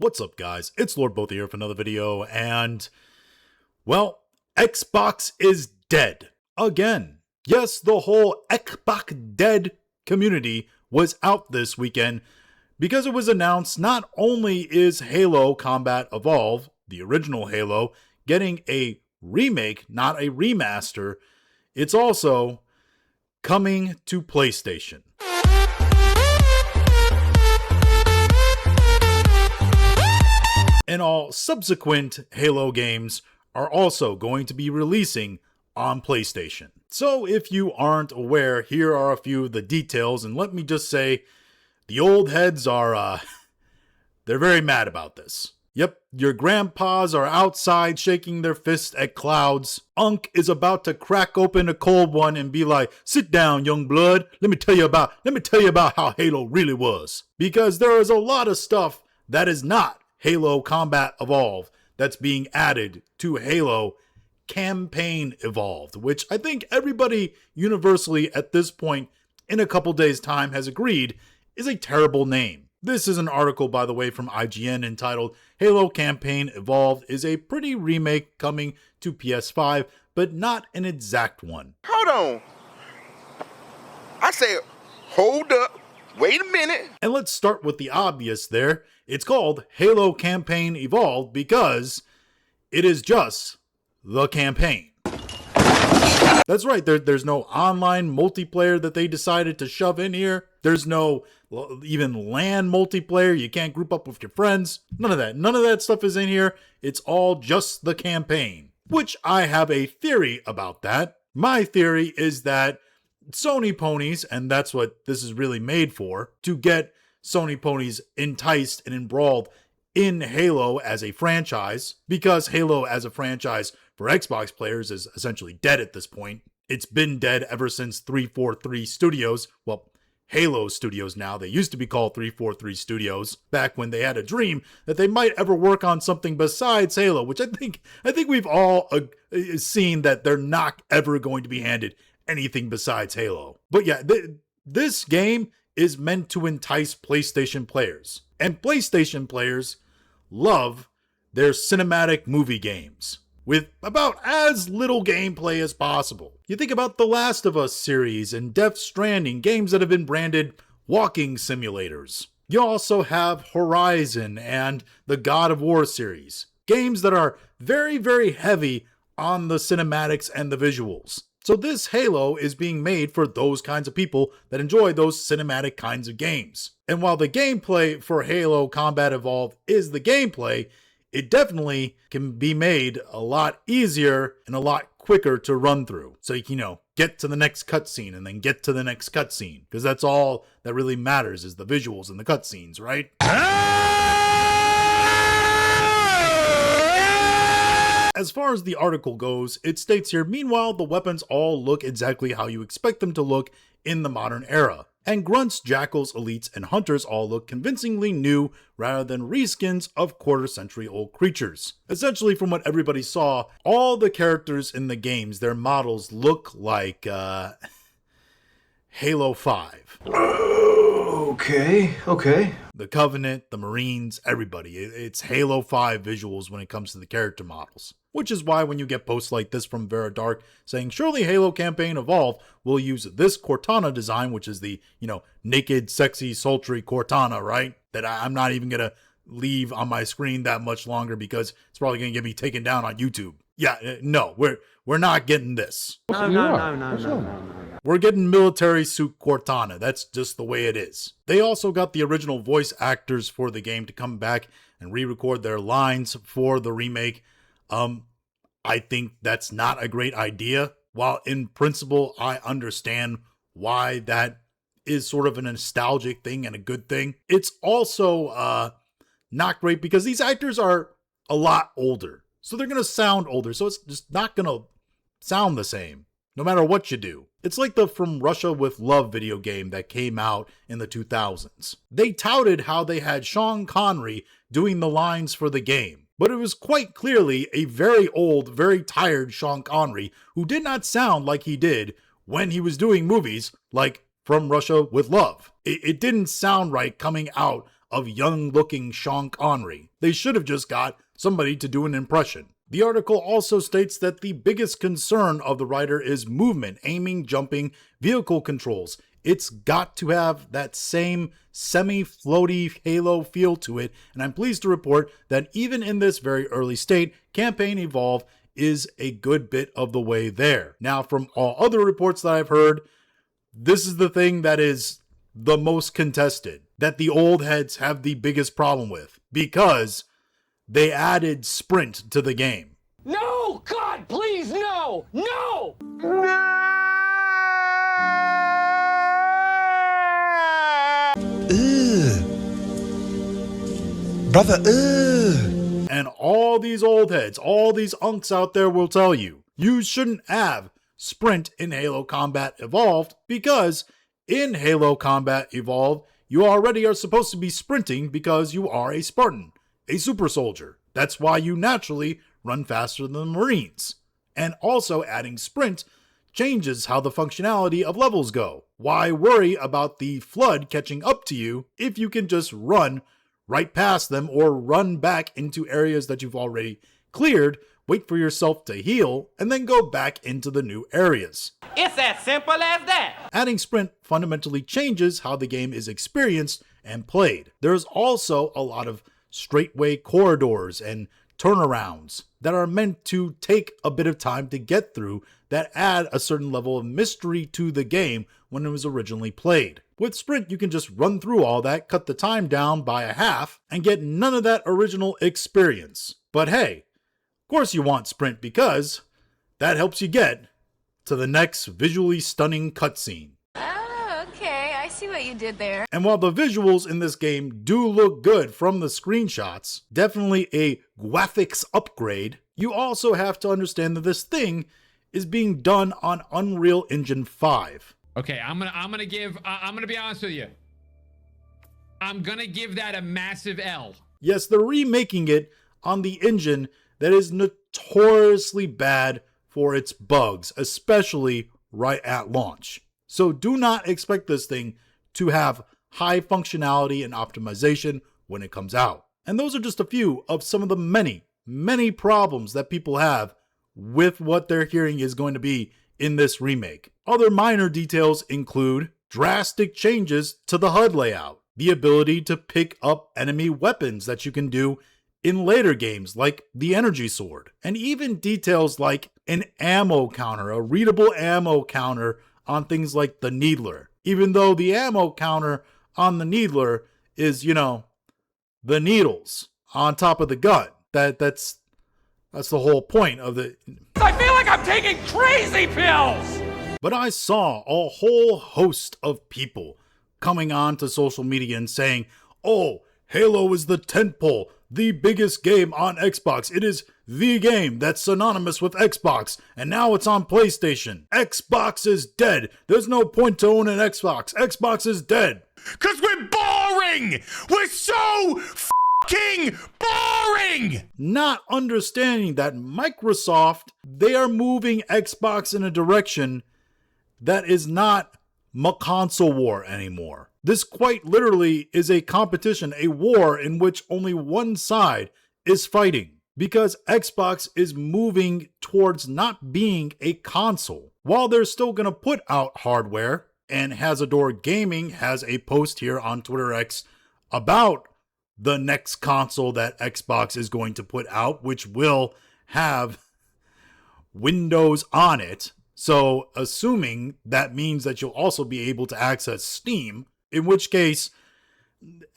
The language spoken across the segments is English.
What's up, guys? It's Lord Both here for another video, and, well, Xbox is dead. Again. Yes, the whole Xbox dead community was out this weekend because it was announced not only is Halo Combat Evolved, the original Halo, getting a remake, not a remaster, it's also coming to PlayStation. And all subsequent Halo games are also going to be releasing on PlayStation. So if you aren't aware, here are a few of the details, and let me just say, the old heads are, they're very mad about this. Yep, your grandpas are outside shaking their fists at clouds. Unc is about to crack open a cold one and be like, "Sit down, young blood. Let me tell you about how Halo really was." Because there is a lot of stuff that is not Halo Combat Evolved that's being added to Halo Campaign Evolved, which I think everybody universally at this point in a couple days' time has agreed is a terrible name. This is an article, by the way, from IGN entitled Halo Campaign Evolved is a pretty remake coming to PS5, but not an exact one. Hold on. I said, hold up. Wait a minute. And let's start with the obvious there. It's called Halo Campaign Evolved because it is just the campaign. That's right, there's no online multiplayer that they decided to shove in here. There's no even LAN multiplayer. You can't group up with your friends. None of that. None of that stuff is in here. It's all just the campaign, which I have a theory about that. My theory is that Sony ponies, and that's what this is really made for, to get Sony ponies enticed and embroiled in Halo as a franchise, because Halo as a franchise for Xbox players is essentially dead at this point. It's been dead ever since 343 Studios, well, Halo Studios now, they used to be called 343 Studios, back when they had a dream that they might ever work on something besides Halo, which I think we've all seen that they're not ever going to be handed anything besides Halo. But yeah, this game is meant to entice PlayStation players. And PlayStation players love their cinematic movie games with about as little gameplay as possible. You think about the Last of Us series and Death Stranding, games that have been branded walking simulators. You also have Horizon and the God of War series, games that are very, very heavy on the cinematics and the visuals. So this Halo is being made for those kinds of people that enjoy those cinematic kinds of games. And while the gameplay for Halo Combat Evolved is the gameplay, it definitely can be made a lot easier and a lot quicker to run through. So you can, get to the next cutscene and then get to the next cutscene. Because that's all that really matters is the visuals and the cutscenes, right? As far as the article goes, it states here, meanwhile, the weapons all look exactly how you expect them to look in the modern era. And grunts, jackals, elites, and hunters all look convincingly new rather than reskins of quarter-century-old creatures. Essentially, from what everybody saw, all the characters in the games, their models look like, Halo 5. Okay. The Covenant, the Marines, everybody. It's Halo 5 visuals when it comes to the character models. Which is why when you get posts like this from Vera Dark saying, surely Halo Campaign Evolved will use this Cortana design, which is the, naked, sexy, sultry Cortana, right? That I'm not even going to leave on my screen that much longer because it's probably going to get me taken down on YouTube. Yeah, no, we're not getting this. No. We're getting military suit Cortana. That's just the way it is. They also got the original voice actors for the game to come back and re-record their lines for the remake. I think that's not a great idea. While in principle, I understand why that is sort of a nostalgic thing and a good thing. It's also, not great because these actors are a lot older. So they're going to sound older. So it's just not going to sound the same, no matter what you do. It's like the From Russia with Love video game that came out in the 2000s. They touted how they had Sean Connery doing the lines for the game. But it was quite clearly a very old, very tired Sean Connery who did not sound like he did when he was doing movies like From Russia with Love. It didn't sound right coming out of young-looking Sean Connery. They should have just got somebody to do an impression. The article also states that the biggest concern of the writer is movement, aiming, jumping, vehicle controls. It's got to have that same semi-floaty Halo feel to it, and I'm pleased to report that even in this very early state, Campaign Evolve is a good bit of the way there. Now, from all other reports that I've heard, this is the thing that is the most contested, that the old heads have the biggest problem with, because they added sprint to the game. No! God, please, no! No! Brother, And all these old heads, all these unks out there will tell you, you shouldn't have sprint in Halo Combat Evolved, because in Halo Combat Evolved, you already are supposed to be sprinting because you are a Spartan, a super soldier. That's why you naturally run faster than the Marines. And also adding sprint changes how the functionality of levels go. Why worry about the flood catching up to you if you can just run right past them or run back into areas that you've already cleared, wait for yourself to heal, and then go back into the new areas. It's as simple as that. Adding sprint fundamentally changes how the game is experienced and played. There's also a lot of straightway corridors and turnarounds that are meant to take a bit of time to get through, that add a certain level of mystery to the game when it was originally played. With sprint, you can just run through all that, cut the time down by a half, and get none of that original experience. But hey, of course you want sprint, because that helps you get to the next visually stunning cutscene. Oh, okay. I see what you did there. And while the visuals in this game do look good from the screenshots, definitely a graphics upgrade, you also have to understand that this thing is being done on Unreal Engine 5. Okay, I'm gonna be honest with you. I'm gonna give that a massive L. Yes, they're remaking it on the engine that is notoriously bad for its bugs, especially right at launch. So do not expect this thing to have high functionality and optimization when it comes out. And those are just a few of some of the many problems that people have with what they're hearing is going to be in this remake. Other minor details include drastic changes to the HUD layout, the ability to pick up enemy weapons that you can do in later games like the Energy Sword, and even details like an ammo counter, a readable ammo counter on things like the Needler. Even though the ammo counter on the Needler is, the needles on top of the gun. That's the whole point of the... I feel like I'm taking crazy pills! But I saw a whole host of people coming on to social media and saying, oh, Halo is the tentpole, the biggest game on Xbox. It is the game that's synonymous with Xbox, and now it's on PlayStation. Xbox is dead. There's no point to own an Xbox. Xbox is dead. 'Cause we're boring! We're so fucking boring! Not understanding that Microsoft, they are moving Xbox in a direction that is not console war anymore. This quite literally is a competition, a war in which only one side is fighting, because Xbox is moving towards not being a console. While they're still going to put out hardware, and Hazador Gaming has a post here on Twitter X about the next console that Xbox is going to put out, which will have Windows on it. So assuming that means that you'll also be able to access Steam, in which case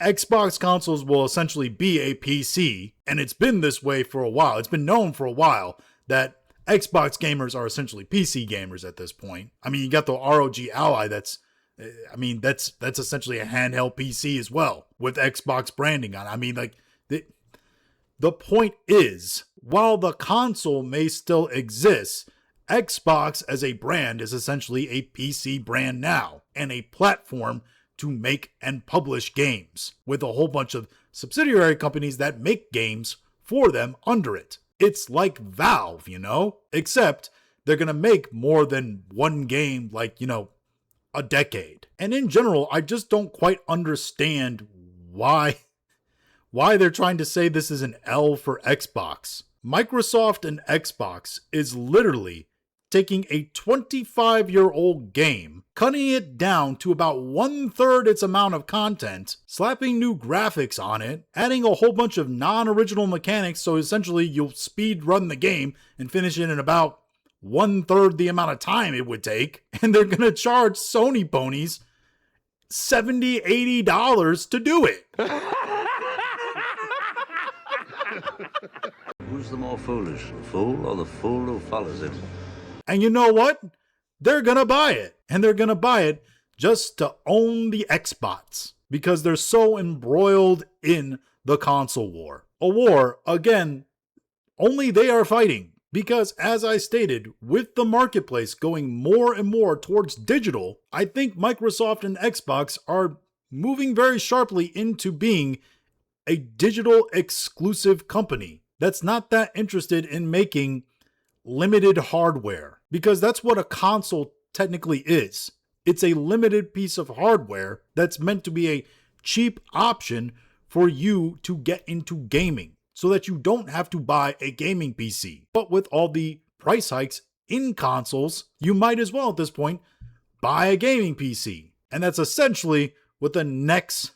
Xbox consoles will essentially be a PC, and it's been this way for a while. It's been known for a while that Xbox gamers are essentially PC gamers at this point. I mean, you got the ROG Ally that's essentially a handheld PC as well with Xbox branding on. I mean, like, the point is, while the console may still exist, Xbox as a brand is essentially a PC brand now, and a platform to make and publish games, with a whole bunch of subsidiary companies that make games for them under it. It's like Valve, except they're gonna make more than one game like, a decade. And in general, I just don't quite understand why they're trying to say this is an L for Xbox. Microsoft and Xbox is literally taking a 25-year-old game, cutting it down to about 1/3 its amount of content, slapping new graphics on it, adding a whole bunch of non-original mechanics, so essentially you'll speed run the game and finish it in about 1/3 the amount of time it would take, and they're gonna charge Sony ponies $70, $80 to do it. Who's the more foolish, the fool or the fool who follows him? And you know what? They're gonna buy it. And they're gonna buy it just to own the Xbox, because they're so embroiled in the console war. A war, again, only they are fighting. Because as I stated, with the marketplace going more and more towards digital, I think Microsoft and Xbox are moving very sharply into being a digital exclusive company that's not that interested in making limited hardware, because that's what a console technically is. It's a limited piece of hardware that's meant to be a cheap option for you to get into gaming so that you don't have to buy a gaming PC. But with all the price hikes in consoles, you might as well at this point buy a gaming PC. And that's essentially what the next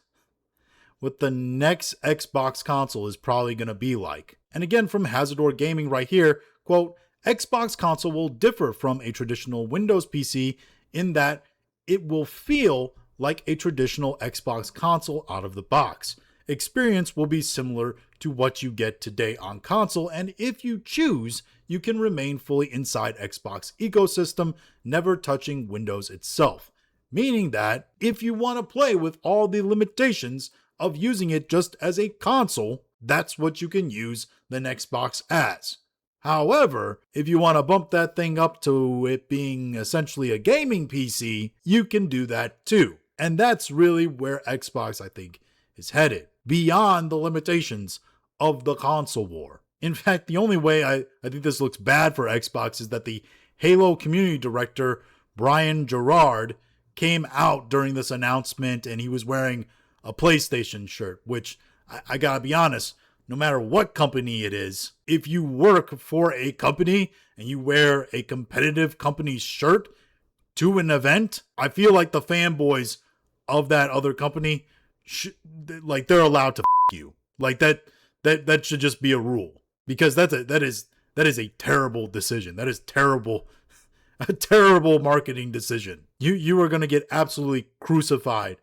Xbox console is probably going to be like. And again, from Hazardor Gaming right here, quote, Xbox console will differ from a traditional Windows PC in that it will feel like a traditional Xbox console out of the box. Experience will be similar to what you get today on console, and if you choose, you can remain fully inside Xbox ecosystem, never touching Windows itself. Meaning that if you want to play with all the limitations of using it just as a console, that's what you can use the Xbox as. However, if you want to bump that thing up to it being essentially a gaming PC, you can do that too. And that's really where Xbox, I think, is headed, beyond the limitations of the console war. In fact, the only way I think this looks bad for Xbox is that the Halo community director, Brian Gerard, came out during this announcement and he was wearing a PlayStation shirt, which I gotta be honest, no matter what company it is, if you work for a company and you wear a competitive company's shirt to an event, I feel like the fanboys of that other company, they're allowed to you. Like that should just be a rule, because that is a terrible decision. That is terrible, a terrible marketing decision. You are going to get absolutely crucified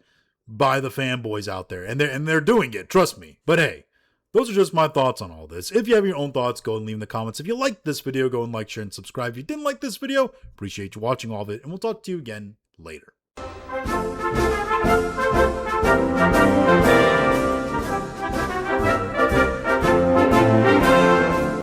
by the fanboys out there, and they're doing it. Trust me. But hey, those are just my thoughts on all this. If you have your own thoughts, go and leave in the comments. If you liked this video, go and like, share, and subscribe. If you didn't like this video, appreciate you watching all of it, and we'll talk to you again later.